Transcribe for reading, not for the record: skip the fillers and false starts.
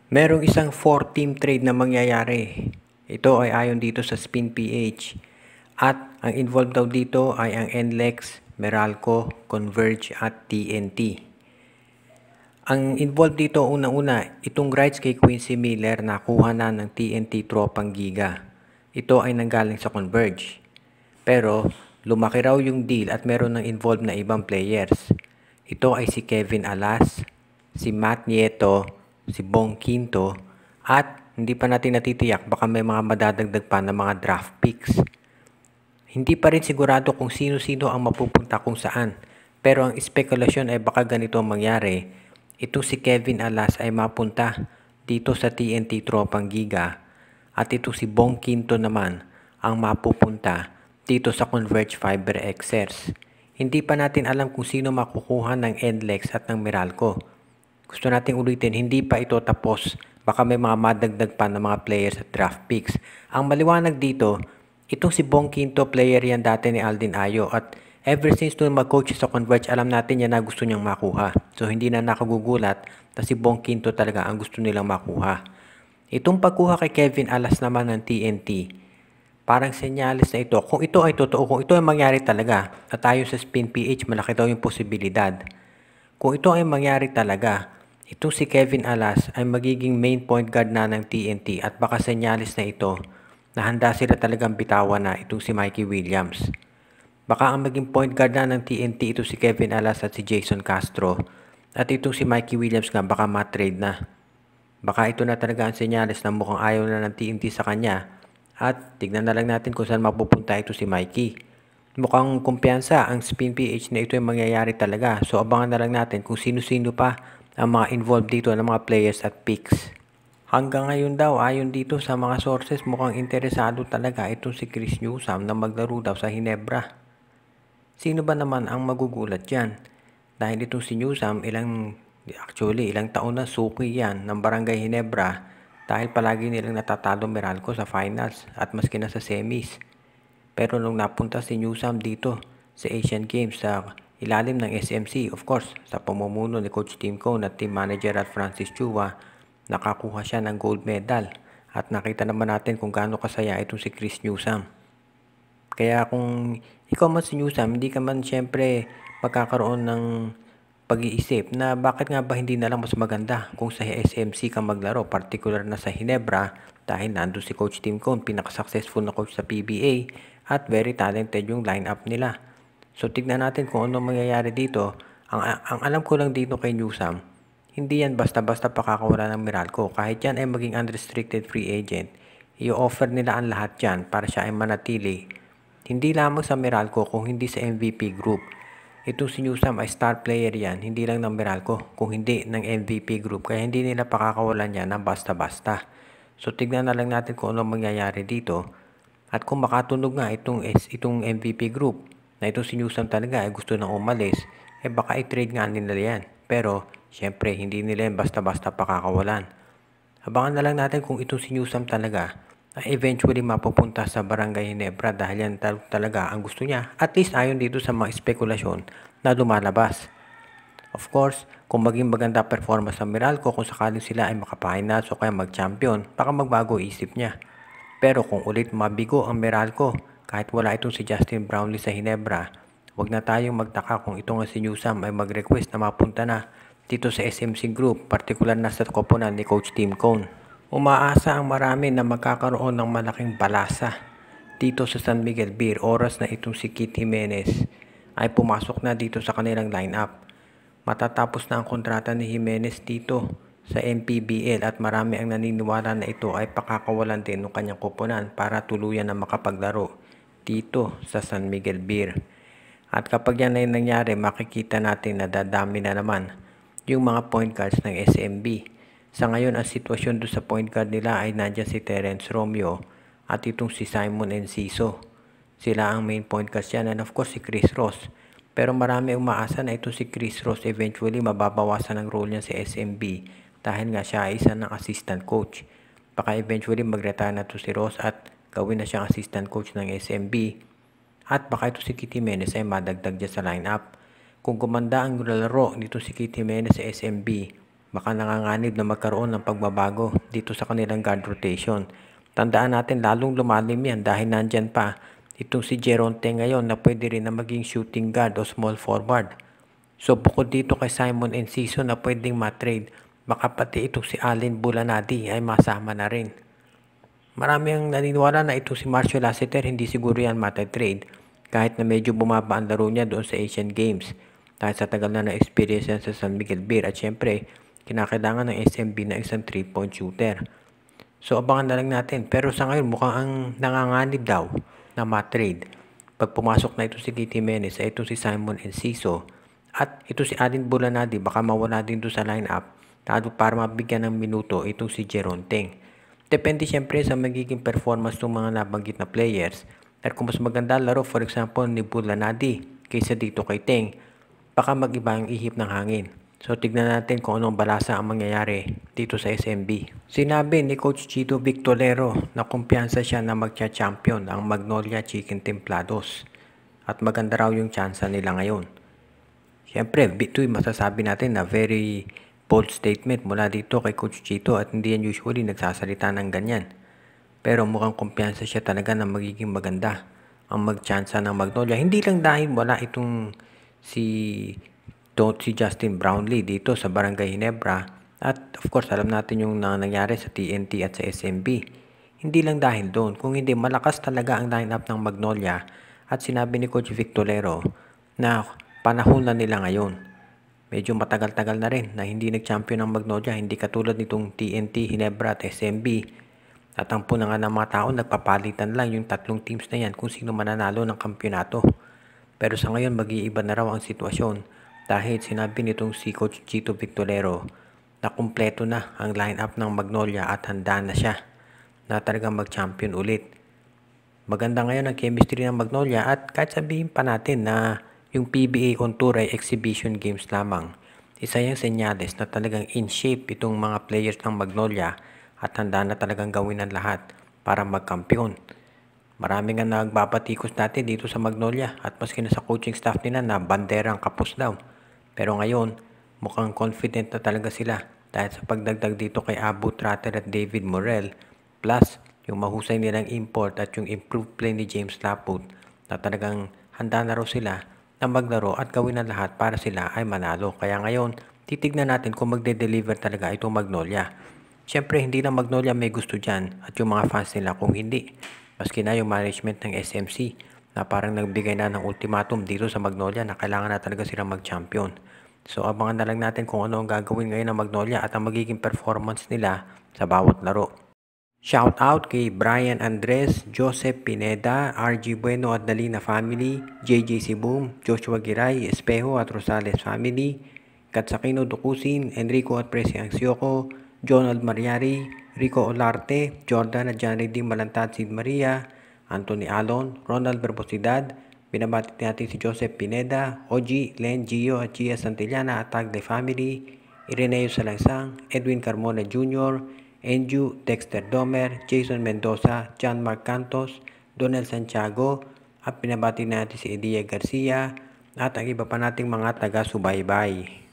Merong isang 4-team trade na mangyayari. Ito ay ayon dito sa SpinPH. At ang involved daw dito ay ang NLEX, Meralco, Converge at TNT. Ang involved dito unang-una, itong rights kay Quincy Miller na kuha na ng TNT Tropang Giga. Ito ay nanggaling sa Converge. Pero lumaki raw yung deal at meron ng involved na ibang players. Ito ay si Kevin Alas, si Matt Nieto, si Bong Quinto, at hindi pa natin natitiyak baka may mga madadagdag pa na mga draft picks. Hindi pa rin sigurado kung sino-sino ang mapupunta kung saan. Pero ang spekulasyon ay baka ganito ang mangyari. Itong si Kevin Alas ay mapunta dito sa TNT Tropang Giga. At itong si Bong Quinto naman ang mapupunta dito sa Converge Fiber Xers. Hindi pa natin alam kung sino makukuha ng NLEX at ng Meralco. Gusto nating ulitin, hindi pa ito tapos. Baka may mga madagdag pa ng mga players at draft picks. Ang maliwanag dito, itong si Bong Quinto, player yan dati ni Aldin Ayo, at ever since nung mag-coach sa Converge, alam natin yan na gusto niyang makuha. So hindi na nakagugulat na si Bong Quinto talaga ang gusto nilang makuha. Itong pagkuha kay Kevin Alas naman ng TNT, parang senyalis na ito. Kung ito ay totoo, kung ito ay mangyari talaga, at tayo sa SpinPH, malaki daw yung posibilidad. Kung ito ay mangyari talaga, itong si Kevin Alas ay magiging main point guard na ng TNT at baka senyalis na ito na handa sila talagang bitawan na itong si Mikey Williams. Baka ang maging point guard na ng TNT ito si Kevin Alas at si Jason Castro, at itong si Mikey Williams nga baka ma-trade na. Baka ito na talaga ang senyales na mukhang ayaw na ng TNT sa kanya, at tignan na lang natin kung saan mapupunta ito si Mikey. Mukhang kumpiyansa ang SpinPH na ito ay mangyayari talaga, so abangan na lang natin kung sino-sino pa ang mga involved dito ng mga players at picks. Hanggang ngayon daw, ayon dito sa mga sources, mukhang interesado talaga itong si Chris Newsome na maglaro daw sa Ginebra. Sino ba naman ang magugulat dyan? Dahil itong si Newsome, ilang taon na suki yan ng Barangay Ginebra dahil palagi nilang natatalo Meralco sa finals at maski na sa semis. Pero nung napunta si Newsome dito sa Asian Games sa ilalim ng SMC, of course, sa pamumuno ni Coach Tim Cone at Team Manager at Francis Chua, nakakuha siya ng gold medal at nakita naman natin kung gaano kasaya itong si Chris Newsome. Kaya kung ikaw man si Newsome, hindi ka man siyempre magkakaroon ng pag-iisip na bakit nga ba hindi na lang mas maganda kung sa SMC ka maglaro, particular na sa Ginebra, dahil nandun si Coach Tim Cone, pinaka-successful na coach sa PBA at very talented yung lineup nila. So tignan natin kung ano mangyayari dito. Ang alam ko lang dito kay Newsome, hindi yan basta-basta pakakawala ng Meralco. Kahit yan ay maging unrestricted free agent, i-offer nila ang lahat yan para siya ay manatili. Hindi lamang sa Meralco kung hindi sa MVP group. Itong si Newsome ay star player yan, hindi lang ng Meralco, kung hindi ng MVP group. Kaya hindi nila pakakawalan yan ng basta-basta. So tignan na lang natin kung ano mangyayari dito. At kung makatunog nga itong MVP group, na itong si Newsome talaga ay gusto nang umalis, baka i-trade nga nila yan. Pero syempre, hindi nila yan basta-basta pakakawalan. Abangan na lang natin kung itong si Newsome talaga ay eventually mapupunta sa Barangay Ginebra dahil yan talaga ang gusto niya. At least ayon dito sa mga spekulasyon na lumalabas. Of course, kung maging maganda performance ng Meralco, kung sakaling sila ay makapahinals o kaya mag-champion, baka magbago isip niya. Pero kung ulit mabigo ang Meralco, kahit wala itong si Justin Brownlee sa Ginebra, huwag na tayong magtaka kung ito nga si Newsome ay mag-request na mapunta na dito sa SMC Group, partikular na sa koponan ni Coach Tim Cone. Umaasa ang marami na magkakaroon ng malaking balasa dito sa San Miguel Beer oras na itong si Keith Jimenez ay pumasok na dito sa kanilang lineup. Matatapos na ang kontrata ni Jimenez dito sa MPBL at marami ang naniniwala na ito ay pakakawalan din ng kanyang koponan para tuluyan na makapaglaro dito sa San Miguel Beer. At kapag yan ay nangyari, makikita natin na dadami na naman yung mga point guards ng SMB. Sa ngayon, ang sitwasyon doon sa point guard nila ay nandiyan si Terence Romeo at itong si Simon Enciso. Sila ang main point guards yan, and of course si Chris Ross. Pero marami umaasa na ito si Chris Ross eventually mababawasan ang role niya sa SMB dahil nga siya ay isa ng assistant coach. Baka eventually mag-retire na to si Ross at gawin na siyang assistant coach ng SMB. At baka ito si Keith Jimenez ay madagdag dyan sa lineup. Kung gumanda ang laro nito si Keith Jimenez sa SMB, baka nanganganib na magkaroon ng pagbabago dito sa kanilang guard rotation. Tandaan natin lalong lumalim yan dahil nandyan pa itong si Geronte ngayon na pwede rin na maging shooting guard o small forward. So bukod dito kay Simon Enciso na pwedeng matrade, baka pati itong si Allen Bulanadi ay masama na rin. Marami ang naniniwala na itong si Marcio Lassiter hindi siguro yan matatrade kahit na medyo bumaba ang laro niya doon sa Asian Games dahil sa tagal na na-experience yan sa San Miguel Beer at syempre kinakailangan ng SMB na isang 3-point shooter. So abangan na lang natin, pero sa ngayon mukhang ang nanganganib daw na matrade pag pumasok na ito si Kitty Menes ay ito si Simon Enciso at ito si Allen Bulanadi baka mawala din doon sa lineup para mabigyan ng minuto itong si Geronte. Depende syempre sa magiging performance ng mga nabanggit na players. At kung mas maganda laro for example ni Bulanadi kaysa dito kay Teng, baka mag-iba ang ihip ng hangin. So tignan natin kung anong balasa ang mangyayari dito sa SMB. Sinabi ni Coach Chito Victolero na kumpiyansa siya na magcha-champion ang Magnolia Chicken Templados at maganda raw yung tsansa nila ngayon. Siyempre, ito'y masasabi natin na very bold statement mula dito kay Coach Chito at hindi yan usually nagsasalita ng ganyan. Pero mukhang kumpiyansa siya talaga na magiging maganda ang magtsansa ng Magnolia. Hindi lang dahil wala itong si Justin Brownlee dito sa Barangay Ginebra at of course alam natin yung nangyari sa TNT at sa SMB. Hindi lang dahil doon, kung hindi malakas talaga ang lineup ng Magnolia at sinabi ni Coach Victolero na panahon na nila ngayon. Medyo matagal-tagal na rin na hindi nag-champion ng Magnolia, hindi katulad nitong TNT, Ginebra at SMB. At ang puna nga ng mga tao, nagpapalitan lang yung tatlong teams na yan kung sino mananalo ng kampyonato. Pero sa ngayon, mag-iiba na raw ang sitwasyon dahil sinabi nitong si Coach Chito Victolero na kumpleto na ang lineup ng Magnolia at handa na siya na talagang mag-champion ulit. Maganda ngayon ang chemistry ng Magnolia at kahit sabihin pa natin na yung PBA on tour ay exhibition games lamang, isa yung senyales na talagang in shape itong mga players ng Magnolia at handa na talagang gawin ang lahat para magkampiyon. Marami nga nagbabatikos dati dito sa Magnolia at maski na sa coaching staff nila na banderang kapos daw. Pero ngayon, mukhang confident na talaga sila dahil sa pagdagdag dito kay Abu Tratter at David Morel plus yung mahusay nilang import at yung improved play ni James Laput na talagang handa na raw sila na maglaro at gawin ang lahat para sila ay manalo. Kaya ngayon, titignan natin kung magde-deliver talaga itong Magnolia. Siyempre, hindi lang Magnolia may gusto dyan at yung mga fans nila kung hindi. Maski na yung management ng SMC na parang nagbigay na ng ultimatum dito sa Magnolia na kailangan na talaga silang mag-champion. So abangan na lang natin kung ano ang gagawin ngayon ng Magnolia at ang magiging performance nila sa bawat laro. Shout out kay Brian Andres, Joseph Pineda, RG Bueno at Dalina family, JJ Sibum, Joshua Giray, Espejo at Rosales family, Katsakino Dukusin, Enrico at Presi Ansioco, Jonald Mariari, Rico Olarte, Jordan at Johnny D. Malantad Sid Maria, Anthony Alon, Ronald Verbosidad, binabati natin si Joseph Pineda, Oji, Len, Gio at Gia Santillana at Tagle family, Ireneo Salangsang, Edwin Carmona Jr., Enju, Dexter Domer, Jason Mendoza, John Mark Cantos, Donel Santiago, at pinabati natin si Edia Garcia at ang iba pa nating mga taga-subaybay.